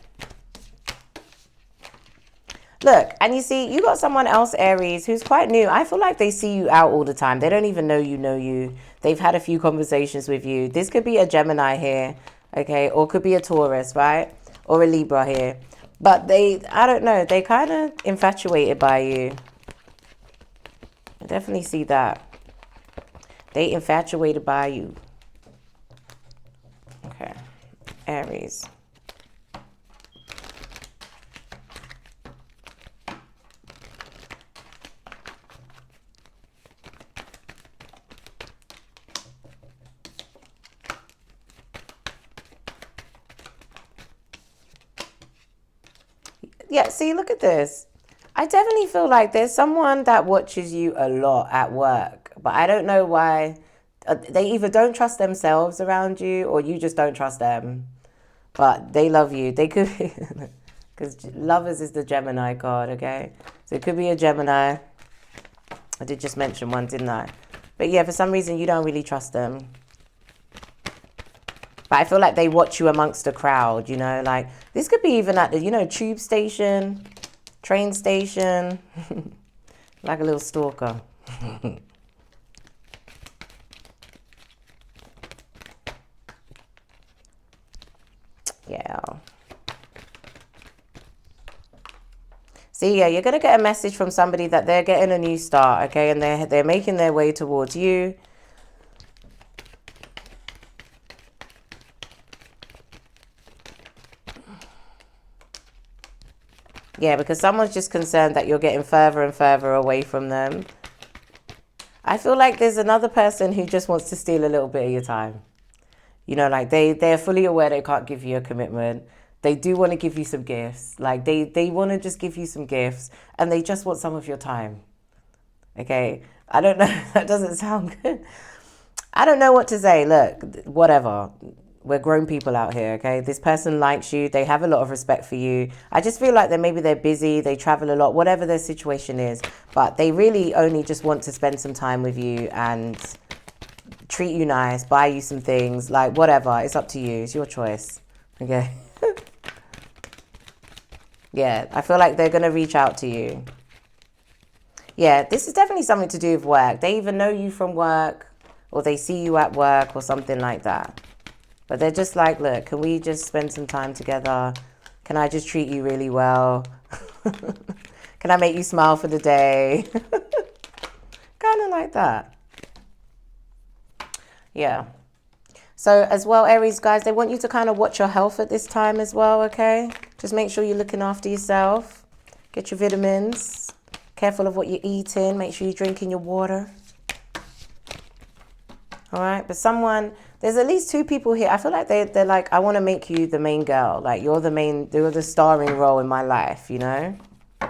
Look, and you see, you got someone else, Aries, who's quite new. I feel like they see you out all the time. They don't even know you. They've had a few conversations with you. This could be a Gemini here, okay? Or could be a Taurus, right? Or a Libra here. But I don't know, they kind of infatuated by you. I definitely see that. They infatuated by you. Okay, Aries. Yeah, see, look at this. I definitely feel like there's someone that watches you a lot at work, but I don't know why. They either don't trust themselves around you or you just don't trust them. But they love you. They could be, because lovers is the Gemini card, okay? So it could be a Gemini. I did just mention one, didn't I? But yeah, for some reason, you don't really trust them. But I feel like they watch you amongst the crowd, you know? Like, this could be even at the, tube station, train station. Like a little stalker. Yeah. See, yeah, you're going to get a message from somebody that they're getting a new start, okay? And they're making their way towards you. Yeah, because someone's just concerned that you're getting further and further away from them. I feel like there's another person who just wants to steal a little bit of your time. Like they're fully aware they can't give you a commitment. They do want to give you some gifts. Like they want to just give you some gifts and they just want some of your time. Okay? I don't know. That doesn't sound good. I don't know what to say. Look, whatever. We're grown people out here, okay? This person likes you. They have a lot of respect for you. I just feel like maybe they're busy. They travel a lot, whatever their situation is. But they really only just want to spend some time with you and treat you nice, buy you some things, like whatever. It's up to you. It's your choice, okay? Yeah, I feel like they're going to reach out to you. Yeah, this is definitely something to do with work. They either know you from work or they see you at work or something like that. But they're just like, look, can we just spend some time together? Can I just treat you really well? Can I make you smile for the day? Kind of like that. Yeah. So as well, Aries, guys, they want you to kind of watch your health at this time as well, okay? Just make sure you're looking after yourself. Get your vitamins. Careful of what you're eating. Make sure you're drinking your water. All right? But there's at least two people here. I feel like they're like, I want to make you the main girl. Like, you're the starring role in my life, But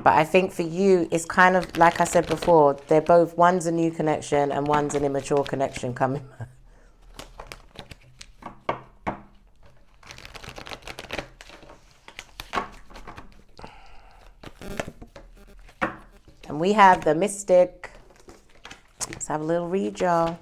I think for you, it's kind of, like I said before, one's a new connection and one's an immature connection coming. And we have the Mystic. Let's have a little read, y'all.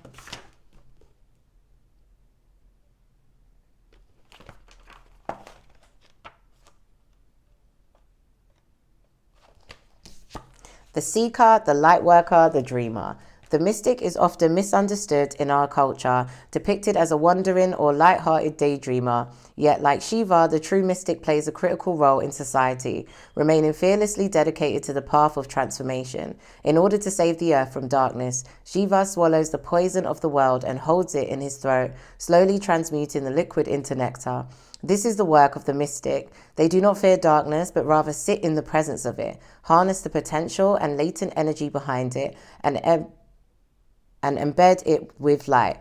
The seeker, the light worker, the dreamer. The mystic is often misunderstood in our culture, depicted as a wandering or light-hearted daydreamer. Yet, like Shiva, the true mystic plays a critical role in society, remaining fearlessly dedicated to the path of transformation. In order to save the earth from darkness, Shiva swallows the poison of the world and holds it in his throat, slowly transmuting the liquid into nectar. This is the work of the mystic. They do not fear darkness, but rather sit in the presence of it, harness the potential and latent energy behind it, and embed it with light.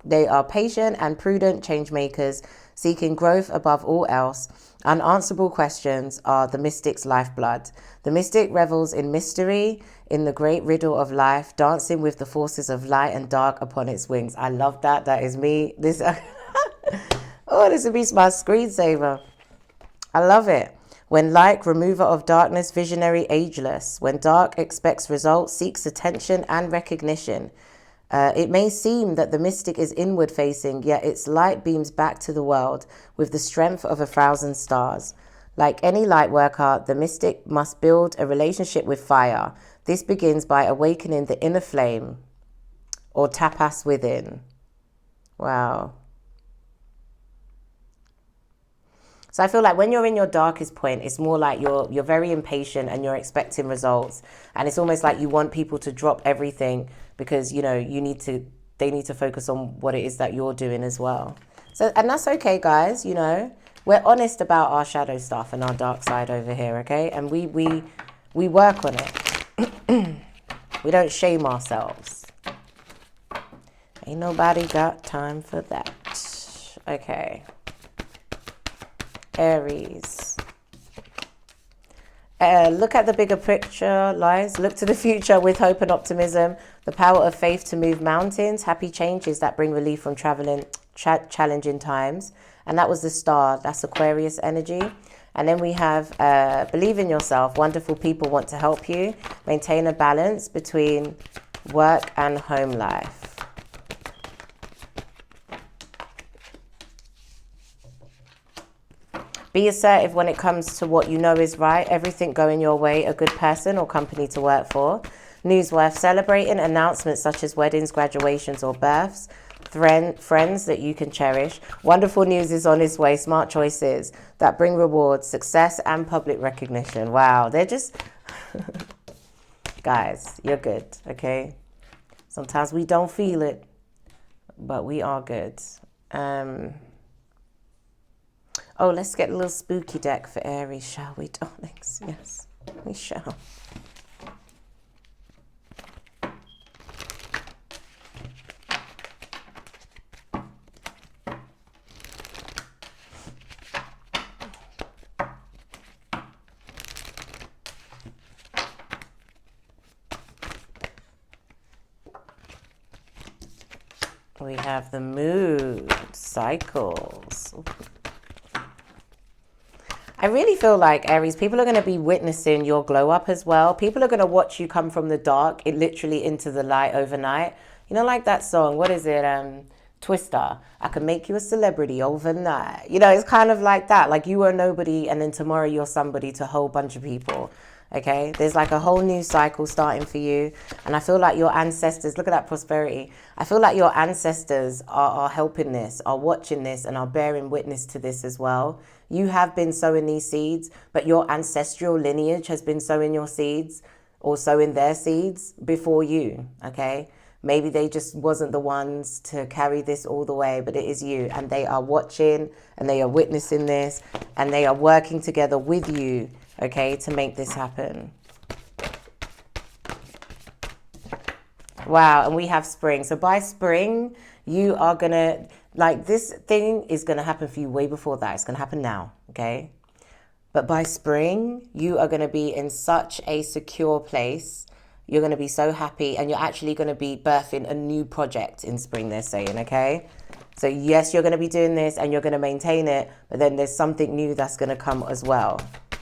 They are patient and prudent change makers, seeking growth above all else. Unanswerable questions are the mystic's lifeblood. The mystic revels in mystery, in the great riddle of life, dancing with the forces of light and dark upon its wings. I love that. That is me. This would be my screensaver. I love it. When light, remover of darkness, visionary, ageless. When dark expects results, seeks attention and recognition. It may seem that the mystic is inward facing, yet its light beams back to the world with the strength of 1,000 stars. Like any light worker, the mystic must build a relationship with fire. This begins by awakening the inner flame or tapas within. Wow. So I feel like when you're in your darkest point, it's more like you're very impatient and you're expecting results. And it's almost like you want people to drop everything because, they need to focus on what it is that you're doing as well. So, and that's okay, guys, We're honest about our shadow stuff and our dark side over here, okay? And we work on it. We don't shame ourselves. Ain't nobody got time for that. Okay. Aries. Look at the bigger picture, lies. Look to the future with hope and optimism. The power of faith to move mountains. Happy changes that bring relief from challenging times. And that was the star. That's Aquarius energy. And then we have believe in yourself. Wonderful people want to help you. Maintain a balance between work and home life. Be assertive when it comes to what you know is right. Everything going your way, a good person or company to work for. News worth celebrating. Announcements such as weddings, graduations or births. Friends that you can cherish. Wonderful news is on its way. Smart choices that bring rewards, success and public recognition. Wow, they're just... Guys, you're good, okay? Sometimes we don't feel it, but we are good. Oh, let's get a little spooky deck for Aries, shall we, darlings? Yes, we shall. We have the mood cycles. I really feel like, Aries, people are going to be witnessing your glow up as well. People are going to watch you come from the dark, literally into the light overnight. You know, like that song, what is it? Twister. I can make you a celebrity overnight. You know, it's kind of like that. Like you are nobody and then tomorrow you're somebody to a whole bunch of people. Okay, there's like a whole new cycle starting for you. And I feel like your ancestors, look at that prosperity. I feel like your ancestors are helping this, are watching this and are bearing witness to this as well. You have been sowing these seeds, but your ancestral lineage has been sowing your seeds or sowing their seeds before you, okay? Maybe they just wasn't the ones to carry this all the way, but it is you. And they are watching and they are witnessing this and they are working together with you, okay, to make this happen. Wow, and we have spring. So by spring, you are going to, like this thing is going to happen for you way before that. It's going to happen now, okay? But by spring, you are going to be in such a secure place. You're going to be so happy and you're actually going to be birthing a new project in spring, they're saying, okay? So yes, you're going to be doing this and you're going to maintain it, but then there's something new that's going to come as well.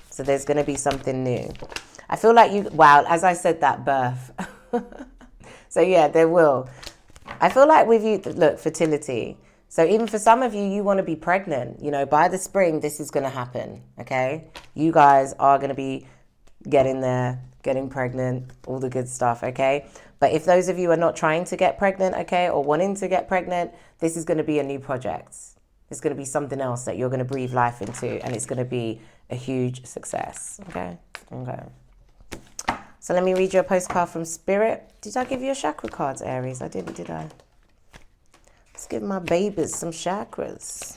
So there's going to be something new. I feel like you, wow, as I said that, birth. So yeah, there will. I feel like with you, look, fertility. So even for some of you, you want to be pregnant. You know, by the spring, this is going to happen, okay? You guys are going to be getting there, getting pregnant, all the good stuff, okay? But if those of you are not trying to get pregnant, okay, or wanting to get pregnant, this is going to be a new project. It's going to be something else that you're going to breathe life into, and it's going to be a huge success, okay? Okay. So let me read you a postcard from Spirit. Did I give you a chakra cards, Aries? I didn't, did I? Let's give my babies some chakras.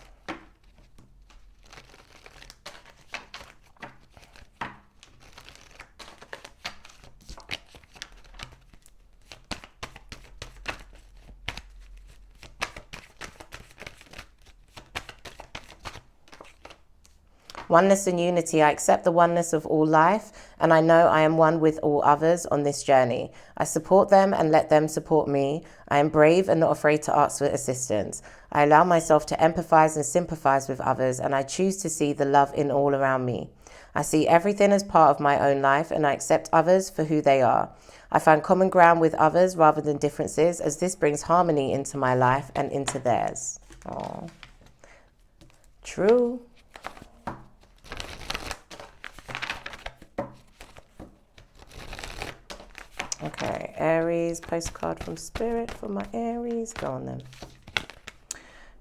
Oneness and unity. I accept the oneness of all life, and I know I am one with all others on this journey. I support them and let them support me. I am brave and not afraid to ask for assistance. I allow myself to empathize and sympathize with others, and I choose to see the love in all around me. I see everything as part of my own life, and I accept others for who they are. I find common ground with others rather than differences, as this brings harmony into my life and into theirs. Oh, true. Okay, Aries, postcard from Spirit for my Aries. Go on then.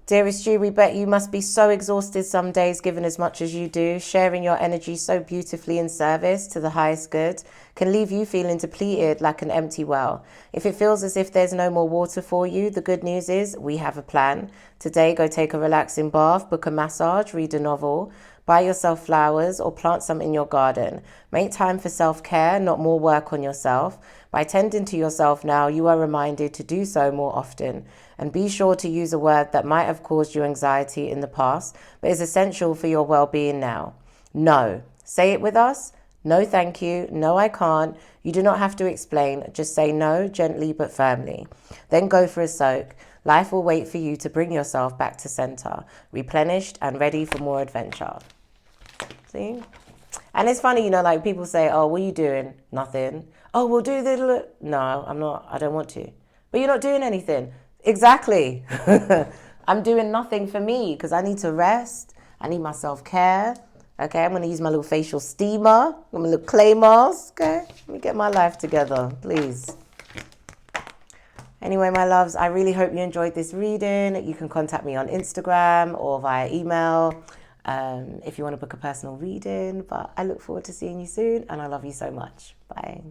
Dearest you, we bet you must be so exhausted some days given as much as you do. Sharing your energy so beautifully in service to the highest good can leave you feeling depleted like an empty well. If it feels as if there's no more water for you, the good news is we have a plan. Today, go take a relaxing bath, book a massage, read a novel, buy yourself flowers or plant some in your garden. Make time for self-care, not more work on yourself. By tending to yourself now, you are reminded to do so more often. And be sure to use a word that might have caused you anxiety in the past, but is essential for your well-being now. No. Say it with us. No, thank you. No, I can't. You do not have to explain. Just say no, gently but firmly. Then go for a soak. Life will wait for you to bring yourself back to center, replenished and ready for more adventure. See? And it's funny, like people say, oh, what are you doing? Nothing. Oh, we'll do this. No, I'm not. I don't want to. But you're not doing anything. Exactly. I'm doing nothing for me because I need to rest. I need my self-care. Okay, I'm going to use my little facial steamer. My little clay mask. Okay, let me get my life together, please. Anyway, my loves, I really hope you enjoyed this reading. You can contact me on Instagram or via email if you want to book a personal reading. But I look forward to seeing you soon, and I love you so much. Bye.